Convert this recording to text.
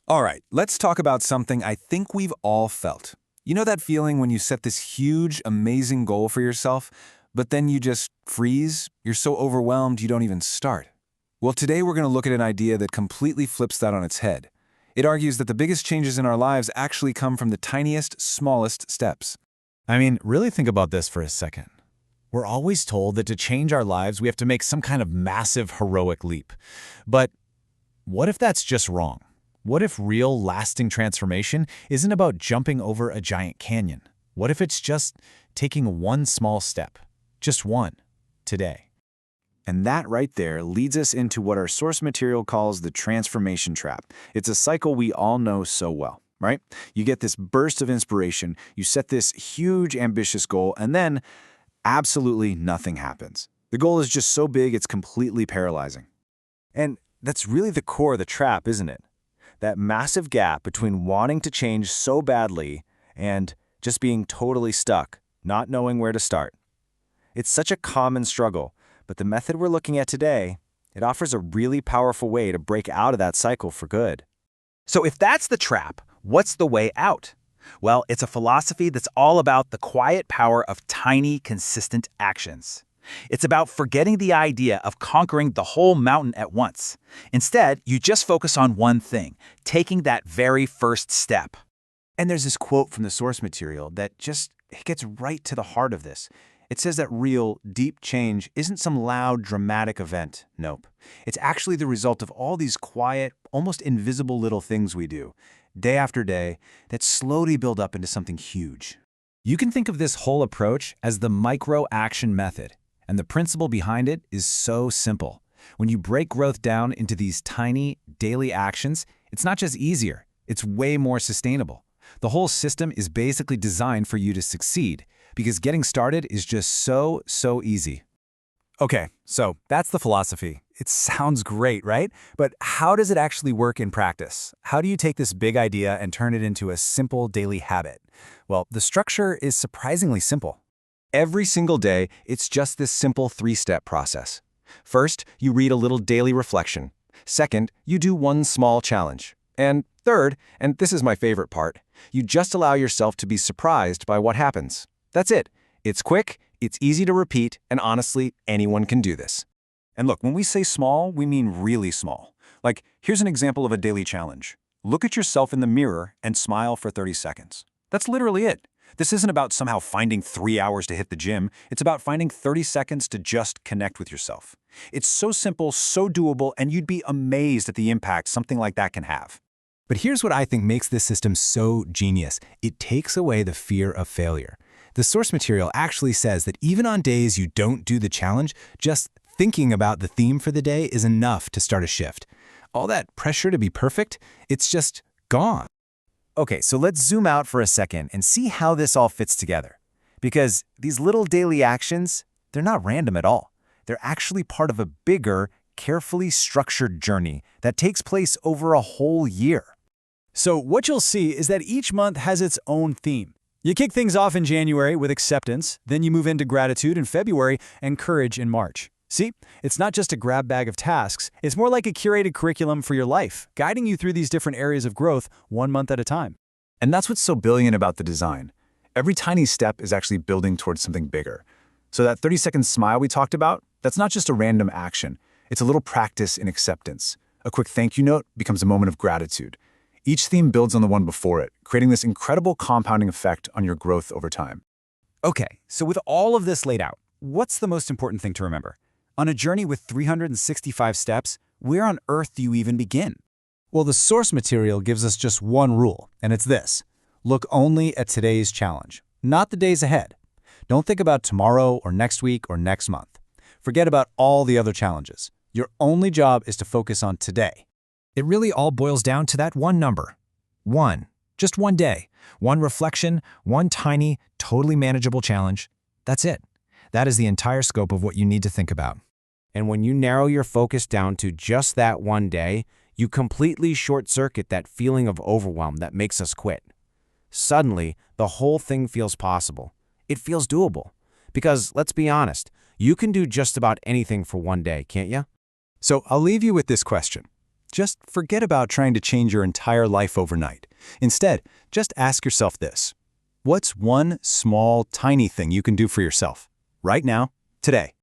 All right, let's talk about something I think we've all felt. You know that feeling when you set this huge, amazing goal for yourself, but then you just freeze? You're so overwhelmed you don't even start. Well, today we're going to look at an idea that completely flips that on its head. It argues that the biggest changes in our lives actually come from the tiniest, smallest steps. I mean, really think about this for a second. We're always told that to change our lives, we have to make some kind of massive, heroic leap. But what if that's just wrong? What if real, lasting transformation isn't about jumping over a giant canyon? What if it's just taking one small step? Just one, today. And that right there leads us into what our source material calls the transformation trap. It's a cycle we all know so well, right? You get this burst of inspiration, you set this huge, ambitious goal, and then absolutely nothing happens. The goal is just so big it's completely paralyzing. And that's really the core of the trap, isn't it? That massive gap between wanting to change so badly and just being totally stuck, not knowing where to start. It's such a common struggle, but the method we're looking at today, it offers a really powerful way to break out of that cycle for good. So if that's the trap, what's the way out? Well, it's a philosophy that's all about the quiet power of tiny, consistent actions. It's about forgetting the idea of conquering the whole mountain at once. Instead, you just focus on one thing, taking that very first step. And there's this quote from the source material that just gets right to the heart of this. It says that real, deep change isn't some loud, dramatic event. Nope. It's actually the result of all these quiet, almost invisible little things we do, day after day, that slowly build up into something huge. You can think of this whole approach as the micro-action method. And the principle behind it is so simple. When you break growth down into these tiny, daily actions, it's not just easier, it's way more sustainable. The whole system is basically designed for you to succeed, because getting started is just so easy. Okay, so that's the philosophy. It sounds great, right? But how does it actually work in practice? How do you take this big idea and turn it into a simple daily habit? Well, the structure is surprisingly simple. Every single day, it's just this simple three-step process. First, you read a little daily reflection. Second, you do one small challenge. And third, and this is my favorite part, you just allow yourself to be surprised by what happens. That's it. It's quick, it's easy to repeat, and honestly, anyone can do this. And look, when we say small, we mean really small. Like, here's an example of a daily challenge. Look at yourself in the mirror and smile for 30 seconds. That's literally it. This isn't about somehow finding 3 hours to hit the gym. It's about finding 30 seconds to just connect with yourself. It's so simple, so doable, and you'd be amazed at the impact something like that can have. But here's what I think makes this system so genius. It takes away the fear of failure. The source material actually says that even on days you don't do the challenge, just thinking about the theme for the day is enough to start a shift. All that pressure to be perfect, it's just gone. Okay, so let's zoom out for a second and see how this all fits together. Because these little daily actions, they're not random at all. They're actually part of a bigger, carefully structured journey that takes place over a whole year. So what you'll see is that each month has its own theme. You kick things off in January with acceptance, then you move into gratitude in February and courage in March. See, it's not just a grab bag of tasks, it's more like a curated curriculum for your life, guiding you through these different areas of growth 1 month at a time. And that's what's so brilliant about the design. Every tiny step is actually building towards something bigger. So that 30-second smile we talked about, that's not just a random action. It's a little practice in acceptance. A quick thank you note becomes a moment of gratitude. Each theme builds on the one before it, creating this incredible compounding effect on your growth over time. Okay, so with all of this laid out, what's the most important thing to remember? On a journey with 365 steps, where on earth do you even begin? Well, the source material gives us just one rule, and it's this. Look only at today's challenge, not the days ahead. Don't think about tomorrow or next week or next month. Forget about all the other challenges. Your only job is to focus on today. It really all boils down to that one number. 1. Just one day. One reflection, one tiny, totally manageable challenge. That's it. That is the entire scope of what you need to think about. And when you narrow your focus down to just that one day, you completely short-circuit that feeling of overwhelm that makes us quit. Suddenly, the whole thing feels possible. It feels doable. Because, let's be honest, you can do just about anything for one day, can't you? So I'll leave you with this question. Just forget about trying to change your entire life overnight. Instead, just ask yourself this. What's one small, tiny thing you can do for yourself? Right now, today.